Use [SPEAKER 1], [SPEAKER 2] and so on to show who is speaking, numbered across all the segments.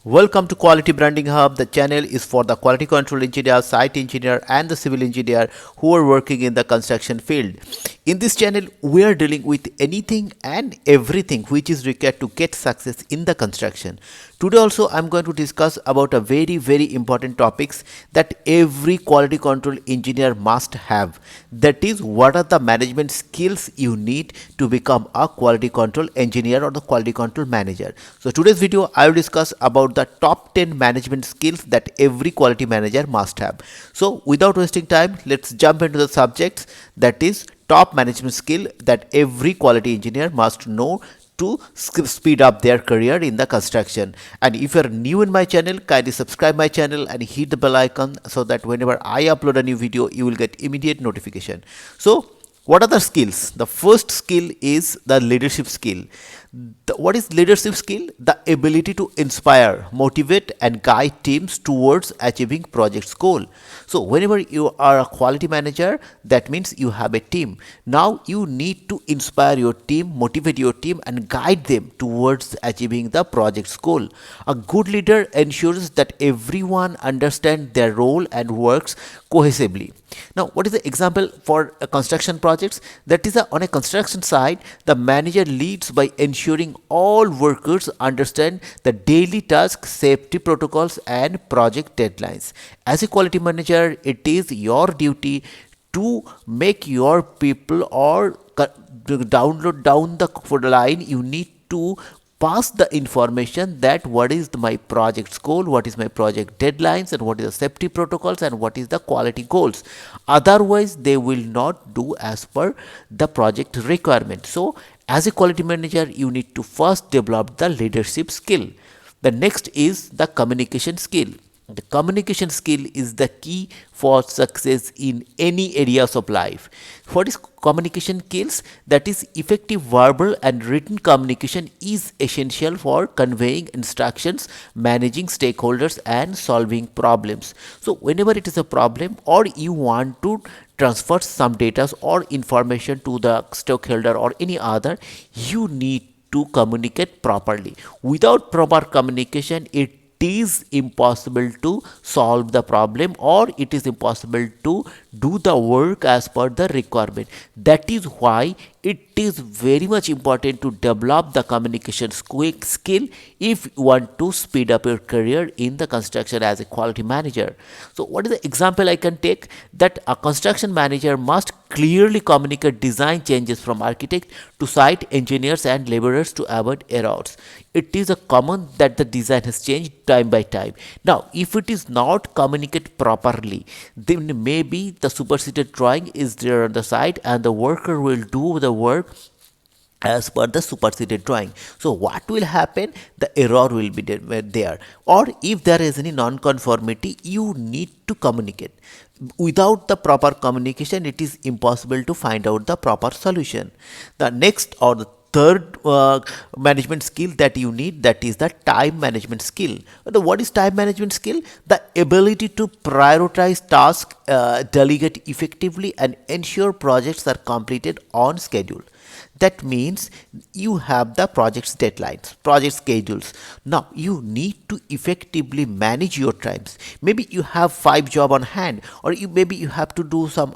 [SPEAKER 1] Welcome to Quality Branding Hub. The channel is for the quality control engineer, site engineer, and the civil engineer who are working in the construction field. In this channel, we are dealing with anything and everything which is required to get success in the construction. Today also I am going to discuss about a very important topics that every quality control engineer must have. That is, what are the management skills you need to become a quality control engineer or the quality control manager. So today's video I will discuss about the top 10 management skills that every quality manager must have. So without wasting time, let's jump into the subjects, that is top management skill that every quality engineer must know to speed up their career in the construction. And if you are new in my channel, kindly subscribe my channel and hit the bell icon so that whenever I upload a new video, you will get immediate notification. So what are the skills? The first skill is the leadership skill. What is leadership skill? The ability to inspire, motivate and guide teams towards achieving project's goal. So whenever you are a quality manager, that means you have a team. Now you need to inspire your team, motivate your team and guide them towards achieving the project's goal. A good leader ensures that everyone understands their role and works cohesively. Now, what is the example for a construction projects? That is, on a construction site, the manager leads by ensuring all workers understand the daily tasks, safety protocols, and project deadlines. As a quality manager, it is your duty to make your people or download down the line. You need to pass the information that what is my project's goal, what is my project deadlines, and what is the safety protocols, and what is the quality goals. Otherwise they will not do as per the project requirement. So as a quality manager, you need to first develop the leadership skill. The next is the communication skill. The communication skill is the key for success in any areas of life. What is communication skills? That is, effective verbal and written communication is essential for conveying instructions, managing stakeholders and solving problems. So whenever it is a problem or you want to transfer some data or information to the stakeholder or any other, you need to communicate properly. Without proper communication, it is impossible to solve the problem or it is impossible to do the work as per the requirement. That is why it is very much important to develop the communication skill if you want to speed up your career in the construction as a quality manager. So what is the example I can take? That a construction manager must clearly communicate design changes from architect to site engineers and laborers to avoid errors. It is a common that the design has changed time by time. Now if it is not communicated properly, then maybe the superseded drawing is there on the site and the worker will do the work as per the superseded drawing. So what will happen? The error will be there, or if there is any non-conformity, you need to communicate. Without the proper communication, it is impossible to find out the proper solution. The next or the third management skill that you need, that is the time management skill. What is time management skill? The ability to prioritize tasks, delegate effectively and ensure projects are completed on schedule. That means you have the project's deadlines, project schedules. Now you need to effectively manage your times. Maybe you have 5 jobs on hand, or maybe you have to do some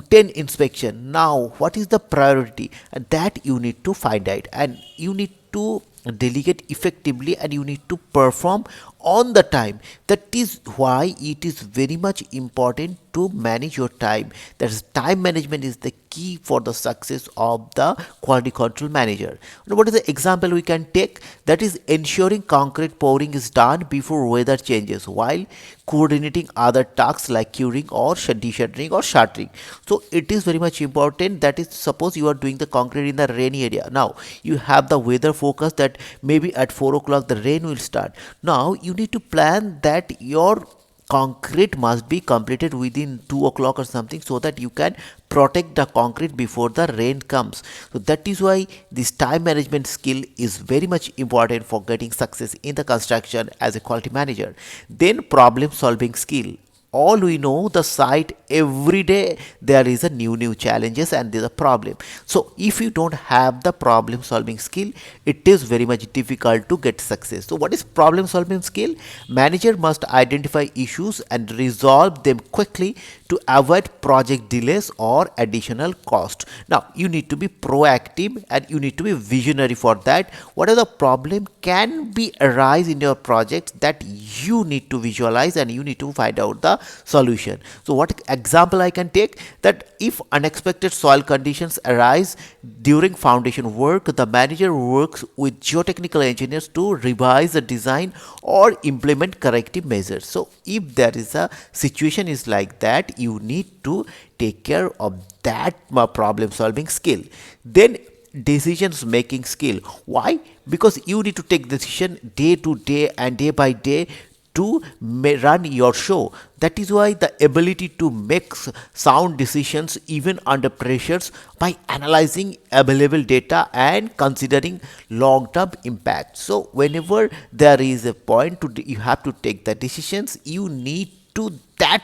[SPEAKER 1] 10 inspection. Now what is the priority? And that you need to find out, and you need to delegate effectively and you need to perform on the time. That is why it is very much important to manage your time. That is, time management is the key for the success of the quality control manager. Now, what is the example we can take? That is, ensuring concrete pouring is done before weather changes while coordinating other tasks like curing or deshutting or shuttering. So it is very much important. That is, suppose you are doing the concrete in the rainy area. Now you have the weather forecast that maybe at 4 o'clock the rain will start. Now you need to plan that your concrete must be completed within 2 o'clock or something, so that you can protect the concrete before the rain comes. So that is why this time management skill is very much important for getting success in the construction as a quality manager. Then problem solving skill. all we know, the site every day there is a new challenges and there's a problem. So if you don't have the problem solving skill, it is very much difficult to get success. So what is problem solving skill? Manager must identify issues and resolve them quickly to avoid project delays or additional cost. Now you need to be proactive and you need to be visionary for that. What are the problem can be arise in your project that you need to visualize and you need to find out the solution. So what example I can take, that if unexpected soil conditions arise during foundation work, the manager works with geotechnical engineers to revise the design or implement corrective measures. So if there is a situation is like that, you need to take care of that problem solving skill. Then decisions making skill. Why? Because you need to take decision day to day and day by day to run your show. That is why the ability to make sound decisions even under pressures by analyzing available data and considering long term impact. So whenever there is a point to you have to take the decisions, you need to that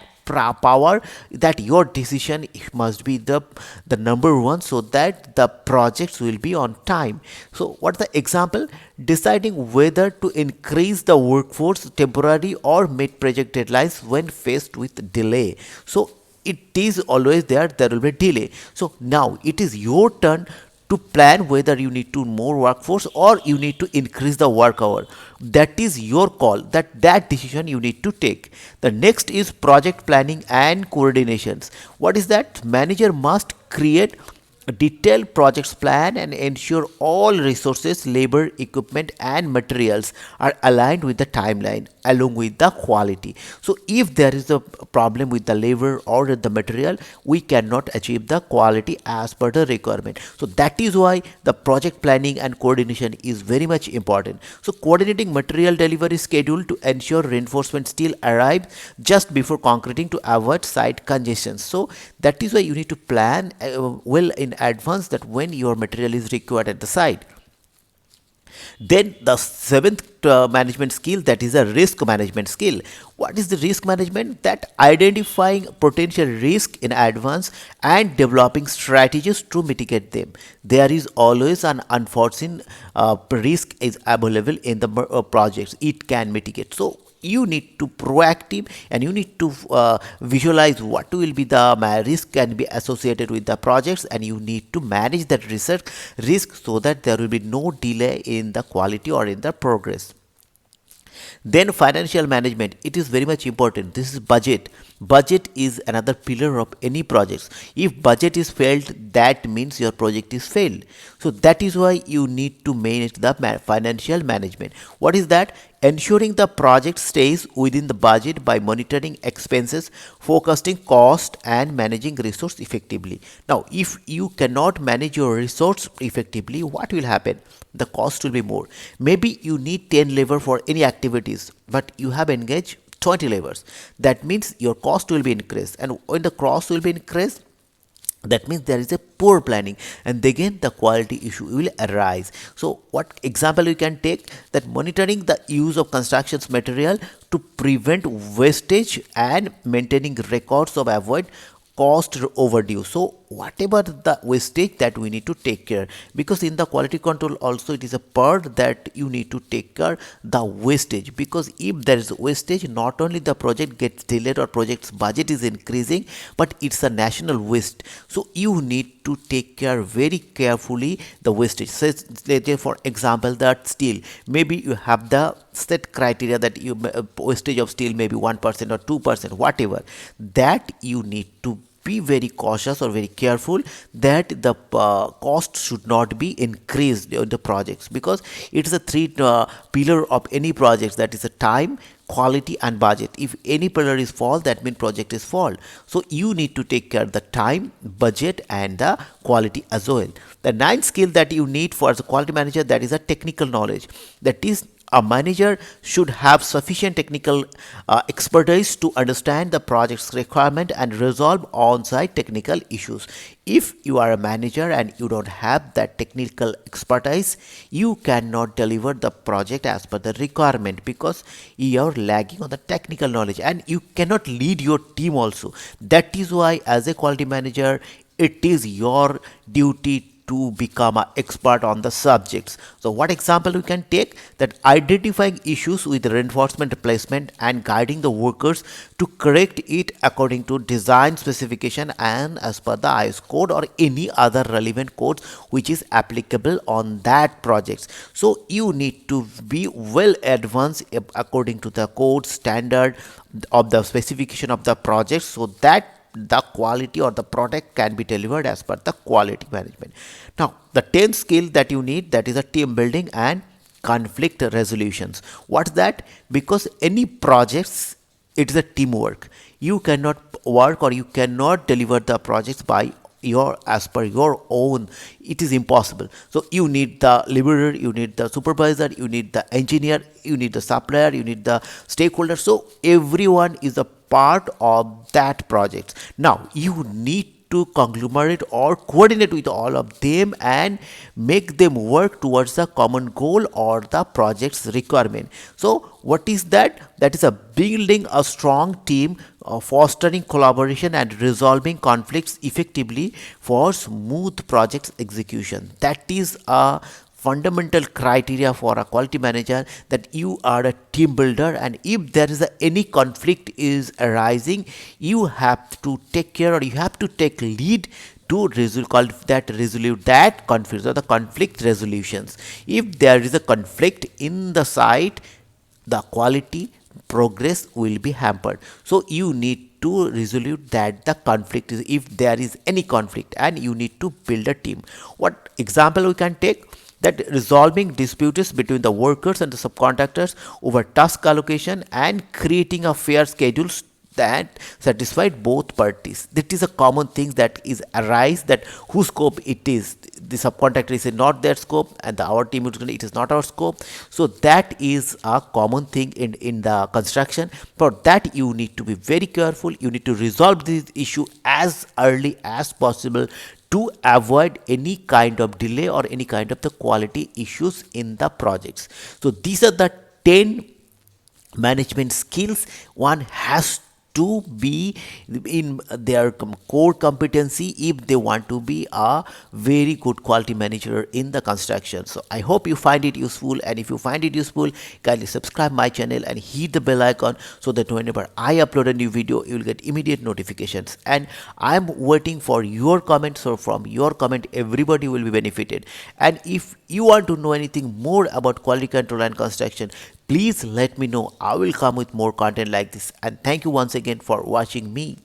[SPEAKER 1] power that your decision must be the number one, so that the projects will be on time. So what's the example? Deciding whether to increase the workforce temporarily or meet project deadlines when faced with delay. So it is always there will be delay. So now it is your turn to plan whether you need to more workforce or you need to increase the work hour. That is your call, that decision you need to take. The next is project planning and coordinations. What is that? Manager must create a detailed projects plan and ensure all resources, labor, equipment and materials are aligned with the timeline along with the quality. So if there is a problem with the labor or the material, we cannot achieve the quality as per the requirement. So that is why the project planning and coordination is very much important. So coordinating material delivery schedule to ensure reinforcement steel arrive just before concreting to avoid site congestion. So that is why you need to plan well in advance that when your material is required at the site. Then the seventh management skill, that is a risk management skill. What is the risk management? That identifying potential risk in advance and developing strategies to mitigate them. There is always an unforeseen risk is available in the projects. It can mitigate. So you need to proactive and you need to visualize what will be the risk can be associated with the projects, and you need to manage that risk so that there will be no delay in the quality or in the progress. Then financial management, it is very much important. This is budget is another pillar of any projects. If budget is failed, that means your project is failed. So that is why you need to manage the financial management. What is that? Ensuring the project stays within the budget by monitoring expenses, focusing cost and managing resource effectively. Now if you cannot manage your resource effectively, what will happen? The cost will be more. Maybe you need 10 labor for any activities, but you have engaged 20 labors. That means your cost will be increased, and when the cost will be increased, that means there is a poor planning, and again the quality issue will arise. So what example you can take? That monitoring the use of constructions material to prevent wastage and maintaining records of avoid cost overdue. So whatever the wastage, that we need to take care, because in the quality control also it is a part that you need to take care the wastage, because if there is wastage, not only the project gets delayed or project's budget is increasing, but it's a national waste. So you need to take care very carefully the wastage. So for example, that steel, maybe you have the set criteria that you wastage of steel maybe 1% or 2%, whatever, that you need to be very cautious or very careful that the cost should not be increased in the projects, because it is a three pillar of any projects, that is a time, quality and budget. If any pillar is fall, that means project is fall. So you need to take care of the time, budget and the quality as well. The ninth skill that you need for as a quality manager, that is a technical knowledge. That is A manager should have sufficient technical expertise to understand the project's requirement and resolve on-site technical issues. If you are a manager and you don't have that technical expertise, you cannot deliver the project as per the requirement because you are lagging on the technical knowledge, and you cannot lead your team also. That is why, as a quality manager, it is your duty to become an expert on the subjects. So what example we can take, that identifying issues with reinforcement placement and guiding the workers to correct it according to design specification and as per the IS code or any other relevant codes which is applicable on that projects. So you need to be well advanced according to the code standard of the specification of the project, so that the quality or the product can be delivered as per the quality management. Now the 10th skill that you need, that is a team building and conflict resolutions. What's that? Because any projects, it is a teamwork. You cannot work or you cannot deliver the projects by your as per your own. It is impossible. So you need the laborer, you need the supervisor, you need the engineer, you need the supplier, you need the stakeholder. So everyone is a part of that project. Now you need to conglomerate or coordinate with all of them and make them work towards the common goal or the project's requirement. So what is that? That is a building a strong team, fostering collaboration and resolving conflicts effectively for smooth project execution. That is a fundamental criteria for a quality manager, that you are a team builder, and if there is any conflict is arising, you have to take care or you have to take lead to resolve that conflict or the conflict resolutions. If there is a conflict in the site, the quality progress will be hampered. So you need to resolve that the conflict is, if there is any conflict, and you need to build a team. What example we can take, that resolving disputes between the workers and the subcontractors over task allocation and creating a fair schedules that satisfied both parties. That is a common thing that is arise, that whose scope it is. The subcontractor is not their scope and the our team it is not our scope. So that is a common thing in the construction. For that you need to be very careful. You need to resolve this issue as early as possible to avoid any kind of delay or any kind of the quality issues in the projects. So these are the 10 management skills one has to be in their core competency if they want to be a very good quality manager in the construction. So I hope you find it useful, and if you find it useful, kindly subscribe my channel and hit the bell icon so that whenever I upload a new video you will get immediate notifications. And I am waiting for your comments, so from your comment everybody will be benefited. And if you want to know anything more about quality control and construction, please let me know. I will come with more content like this. And thank you once again for watching me.